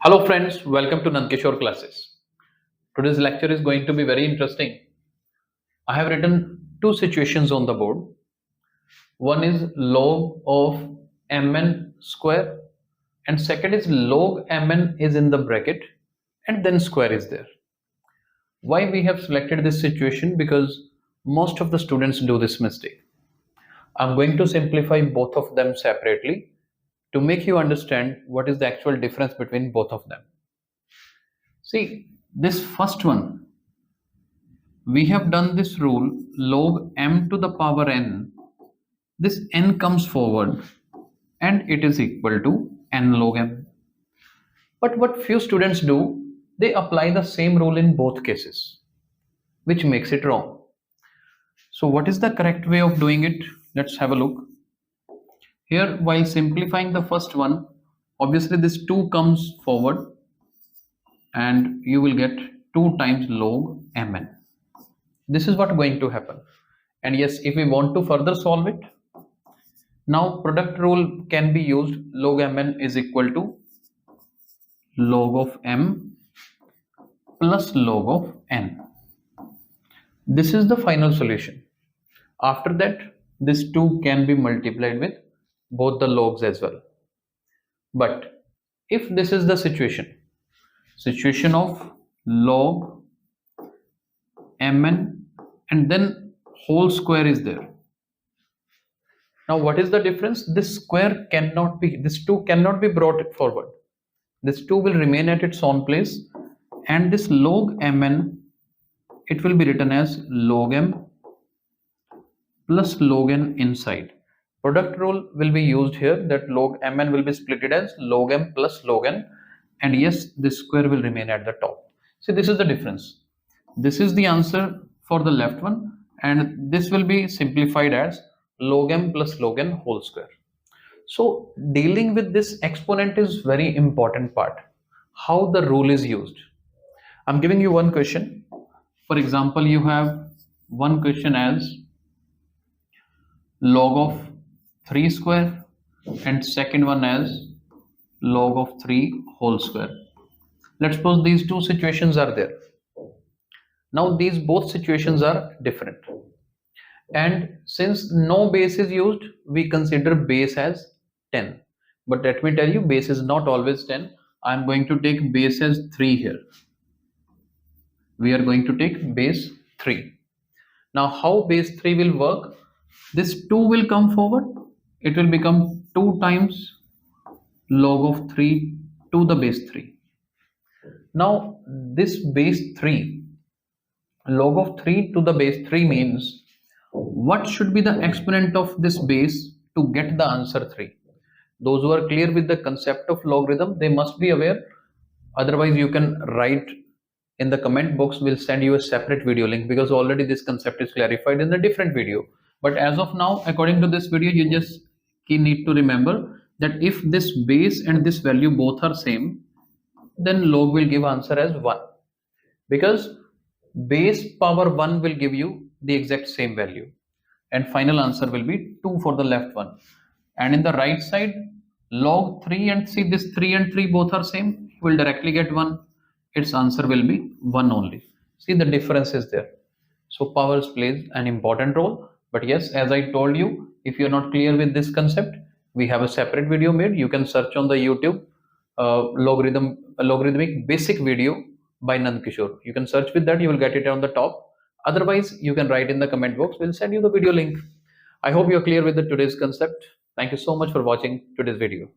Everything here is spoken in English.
Hello friends, welcome to Nand Kishore classes. Today's lecture is going to be very interesting. I have written two situations on the board. One is log of mn square and second is log mn is in the bracket and then square is there. Why we have selected this situation? Because most of the students do this mistake. I'm going to simplify both of them separately to make you understand what is the actual difference between both of them. See, this first one, we have done this rule log m to the power n. This n comes forward and it is equal to n log m. But what few students do, they apply the same rule in both cases, which makes it wrong. So what is the correct way of doing it? Let's have a look. Here, while simplifying the first one, obviously this 2 comes forward and you will get 2 times log mn. This is what going to happen. And yes, if we want to further solve it, now product rule can be used. Log mn is equal to log of m plus log of n. This is the final solution. After that, this 2 can be multiplied with both the logs as well. But if this is the situation of log mn and then whole square is there. Now what is the difference? This 2 cannot be brought forward. This 2 will remain at its own place, and this log mn, it will be written as log m plus log n inside. Product rule will be used here, that log mn will be split as log m plus log n, and yes, this square will remain at the top. See, this is the difference. This is the answer for the left one, and this will be simplified as log m plus log n whole square. So dealing with this exponent is very important part. How the rule is used. I'm giving you one question. For example, you have one question as log of 3 square and second one as log of 3 whole square. Let's suppose these two situations are there. Now these both situations are different, and since no base is used, we consider base as 10. But let me tell you, base is not always 10. I'm going to take base as 3 here. We are going to take base 3. Now how base 3 will work? This 2 will come forward. It will become 2 times log of 3 to the base 3. Now this base 3, log of 3 to the base 3 means what should be the exponent of this base to get the answer 3. Those who are clear with the concept of logarithm, they must be aware. Otherwise you can write in the comment box. We'll send you a separate video link, because already this concept is clarified in a different video. But as of now, according to this video, you just need to remember that if this base and this value both are same, then log will give answer as 1, because base power 1 will give you the exact same value, and final answer will be 2 for the left one. And in the right side, log 3 and see this 3 and 3 both are same, you will directly get 1. Its answer will be 1 only. See, the difference is there. So powers plays an important role. But yes, as I told you, if you're not clear with this concept, we have a separate video made. You can search on the YouTube logarithmic basic video by Nand Kishore. You can search with that, you will get it on the top. Otherwise, you can write in the comment box. We'll send you the video link. I hope you're clear with the today's concept. Thank you so much for watching today's video.